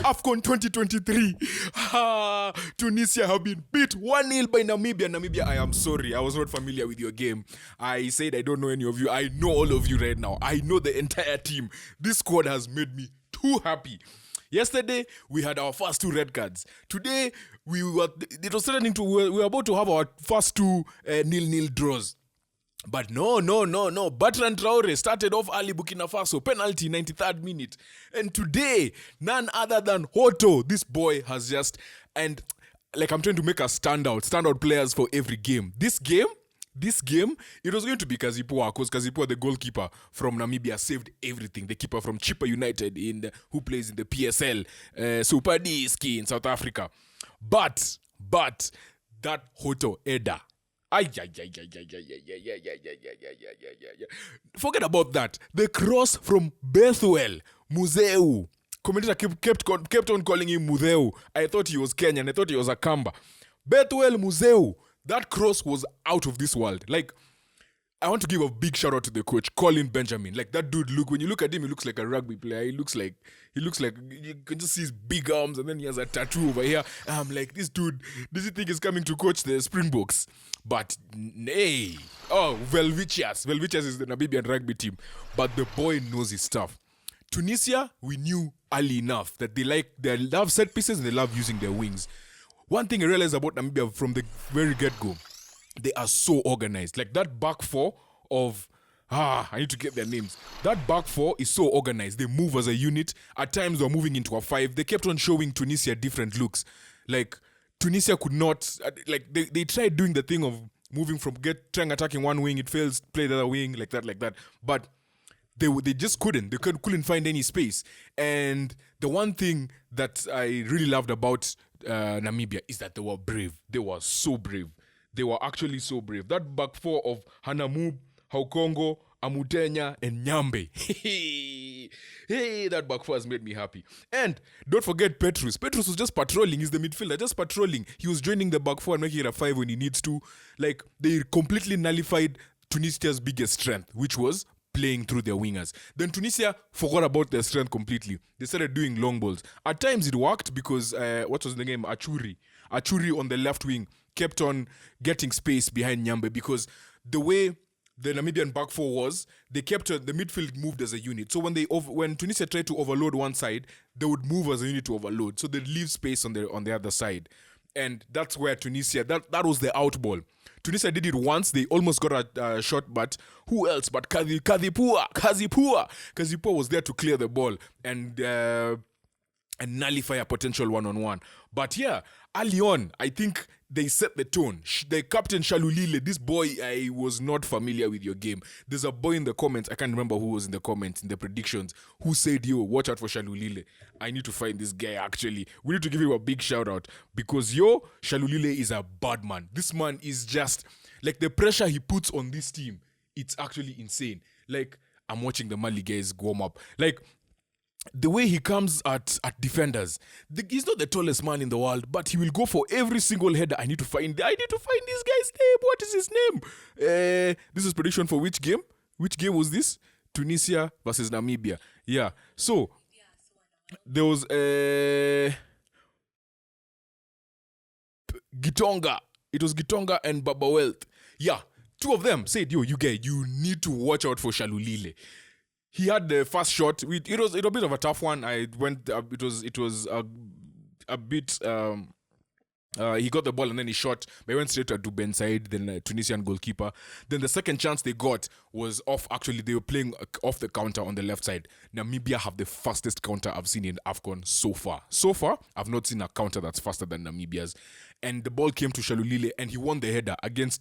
AFCON 2023. Tunisia have been beat 1-0 by Namibia. Namibia, I am sorry. I was not familiar with your game. I said I don't know any of you. I know all of you right now. I know the entire team. This squad has made me too happy. Yesterday, we had our first 2 red cards. Today, we were about to have our first 2 nil-nil draws. But no. Bertrand Traore started off early, Burkina Faso, penalty, 93rd minute. And today, none other than Hoto, this boy has just, and like I'm trying to make us standout players for every game. This game, it was going to be Kazipua, because Kazipua, the goalkeeper from Namibia, saved everything. The keeper from Chippa United, who plays in the PSL, Super D-Ski in South Africa. But, that Hoto Eda, forget about that. The cross from Bethwell, Muzeu. Commentator kept on calling him Muzeu. I thought he was Kenyan. I thought he was a Kamba. Bethwell, Muzeu. That cross was out of this world. Like, I want to give a big shout out to the coach, Colin Benjamin. Like, that dude, when you look at him, he looks like a rugby player. He looks like you can just see his big arms, and then he has a tattoo over here. I'm like, this dude, does he think he's coming to coach the Springboks? But nay. Oh, Velvicius. Velvicius is the Namibian rugby team. But the boy knows his stuff. Tunisia, we knew early enough that they love set pieces and they love using their wings. One thing I realized about Namibia from the very get-go, they are so organized. Like that back 4 of, I need to get their names. That back 4 is so organized. They move as a unit. At times they're moving into a 5. They kept on showing Tunisia different looks. Like, Tunisia could not, they tried doing the thing of moving from trying attacking one wing, it fails, play the other wing, like that. But they just couldn't. They couldn't find any space. And the one thing that I really loved about Namibia is that they were brave. They were so brave. They were actually so brave. That back 4 of Hanamub, Haukongo, Amutenya, and Nyambe. Hey, that back 4 has made me happy. And don't forget Petrus. Petrus was just patrolling. He's the midfielder, just patrolling. He was joining the back 4 and making it a 5 when he needs to. Like, they completely nullified Tunisia's biggest strength, which was playing through their wingers. Then Tunisia forgot about their strength completely. They started doing long balls. At times it worked because, what was the name? Achuri on the left wing kept on getting space behind Nyambe, because the way the Namibian back 4 was, they kept the midfield moved as a unit. So when Tunisia tried to overload one side, they would move as a unit to overload. So they'd leave space on the other side. And that's where Tunisia, that was the out ball. Tunisia did it once. They almost got a shot, but who else but Kazipua was there to clear the ball and nullify a potential one-on-one. But yeah, early on, I think they set the tone. The captain Shalulile, this boy, I was not familiar with your game. There's a boy in the comments, I can't remember who was in the comments, in the predictions, who said, yo, watch out for Shalulile. I need to find this guy, actually. We need to give him a big shout out, because Shalulile is a bad man. This man is just, like, the pressure he puts on this team, it's actually insane. Like, I'm watching the Mali guys warm up. Like, the way he comes at defenders, he's not the tallest man in the world, but he will go for every single header. I need to find this guy's name. What is his name? This is prediction for which game? Which game was this? Tunisia versus Namibia. Yeah. So there was Gitonga. It was Gitonga and Baba Wealth. Yeah. 2 of them said, you need to watch out for Shalulile. He had the first shot. It was a bit of a tough one. It was a bit. He got the ball and then he shot. But he went straight to Ben Said, then a Tunisian goalkeeper. Then the second chance they got was off. Actually, they were playing off the counter on the left side. Namibia have the fastest counter I've seen in AFCON so far. So far, I've not seen a counter that's faster than Namibia's. And the ball came to Shalulile and he won the header against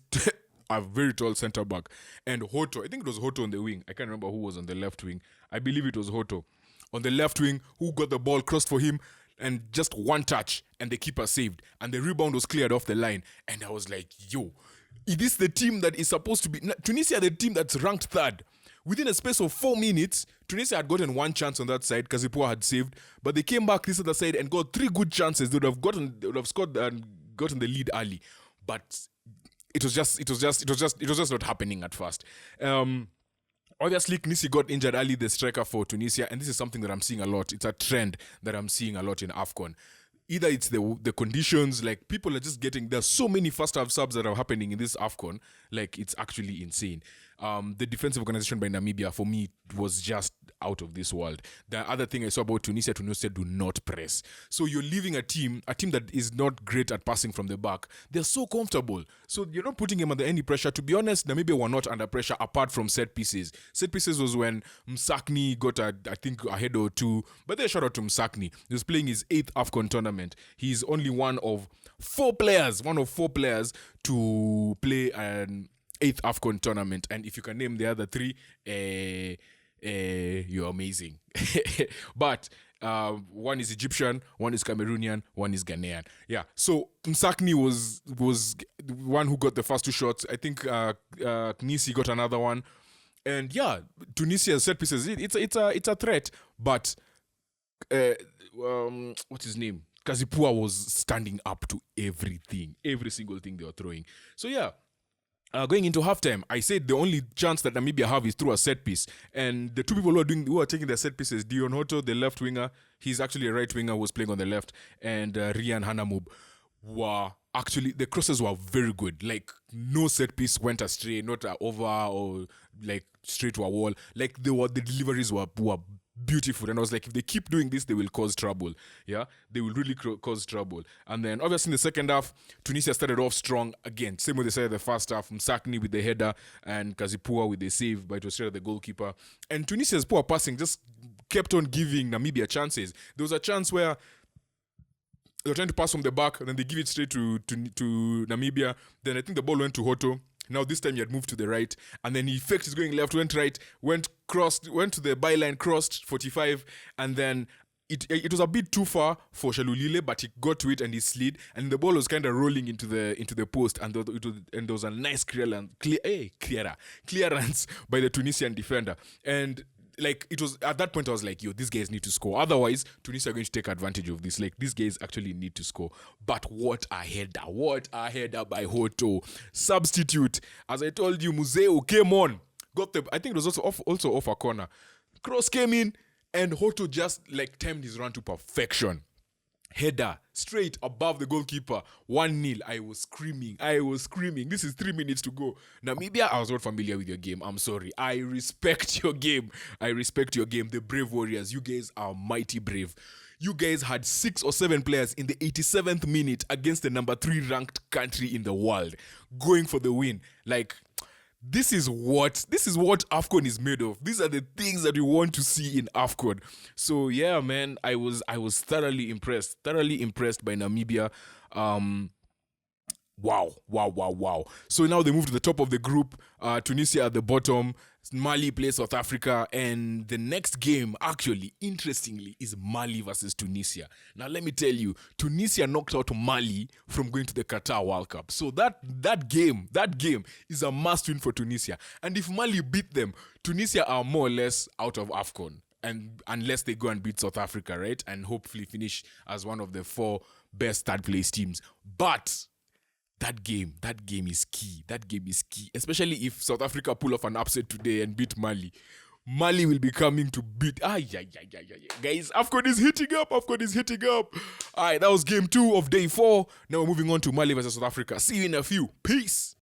a very tall centre back. And Hoto, I think it was Hoto on the wing. I can't remember who was on the left wing. I believe it was Hoto. On the left wing, who got the ball crossed for him, and just one touch, and the keeper saved. And the rebound was cleared off the line. And I was like, yo, is this the team that is supposed to be... Tunisia, the team that's ranked 3rd. Within a space of 4 minutes, Tunisia had gotten one chance on that side, Kazipua had saved, but they came back this other side and got 3 good chances. They would have scored and gotten the lead early. But it was just not happening at first. Obviously, Knisi got injured early, the striker for Tunisia, and this is something that I'm seeing a lot. It's a trend that I'm seeing a lot in AFCON. Either it's the conditions, like people are just getting, there's so many first half subs that are happening in this AFCON, like it's actually insane. The defensive organization by Namibia, for me, was just out of this world. The other thing I saw about Tunisia do not press. So you're leaving a team that is not great at passing from the back. They're so comfortable. So you're not putting them under any pressure. To be honest, Namibia were not under pressure apart from set pieces. Set pieces was when Msakni got, I think, a head or two. But they shout out to Msakni. He was playing his 8th AFCON tournament. He's only one of four players to play an 8th AFCON tournament, and if you can name the other 3, you're amazing. But one is Egyptian, one is Cameroonian, one is Ghanaian. Yeah, so Msakni was the one who got the first 2 shots. I think Knisi got another one, and yeah, Tunisia's set pieces. It's a threat, but what's his name? Kazipua was standing up to everything, every single thing they were throwing. So yeah. Going into halftime, I said the only chance that Namibia have is through a set piece. And the 2 people who are taking the set pieces, Dion Hoto, the left winger, he's actually a right winger who was playing on the left, and Rian Hanamub were actually, the crosses were very good. Like, no set piece went astray, not over or like straight to a wall. Like, the deliveries were beautiful, and I was like, if they keep doing this, they will cause trouble. Yeah, they will really cause trouble. And then obviously in the second half, Tunisia started off strong again, same way they started the first half. Msakni with the header and Kazipua with the save, but it was straight at the goalkeeper. And Tunisia's poor passing just kept on giving Namibia chances. There was a chance where they were trying to pass from the back, and then they give it straight to Namibia. Then I think the ball went to Hoto. Now this time he had moved to the right, and then he faked his going left, went right, went to the byline, crossed 45, and then it was a bit too far for Shalulile, but he got to it and he slid, and the ball was kind of rolling into the post, and there was a nice clearance by the Tunisian defender. And like, it was at that point I was like, yo, these guys need to score, otherwise Tunisia are going to take advantage of this. Like, these guys actually need to score. But what a header by Hoto. Substitute, as I told you, Museu came on, got the, I think it was also off a corner, cross came in, and Hoto just like timed his run to perfection. Header straight above the goalkeeper, 1-0. I was screaming. This is 3 minutes to go. Namibia, I was not familiar with your game. I'm sorry. I respect your game. The Brave Warriors, you guys are mighty brave. You guys had 6 or 7 players in the 87th minute against the number 3 ranked country in the world, going for the win. Like, this is what AFCON is made of. These are the things that we want to see in AFCON. So yeah, man, I was thoroughly impressed by Namibia. Wow. So now they move to the top of the group. Tunisia at the bottom. Mali plays South Africa, and the next game, actually, interestingly, is Mali versus Tunisia. Now, let me tell you, Tunisia knocked out Mali from going to the Qatar World Cup. So that game is a must-win for Tunisia. And if Mali beat them, Tunisia are more or less out of AFCON, and unless they go and beat South Africa, right? And hopefully finish as one of the 4 best third-place teams. But that game is key. Especially if South Africa pull off an upset today and beat Mali. Mali will be coming to beat. Guys, AFCON is hitting up. All right, that was game 2 of day 4. Now we're moving on to Mali versus South Africa. See you in a few. Peace.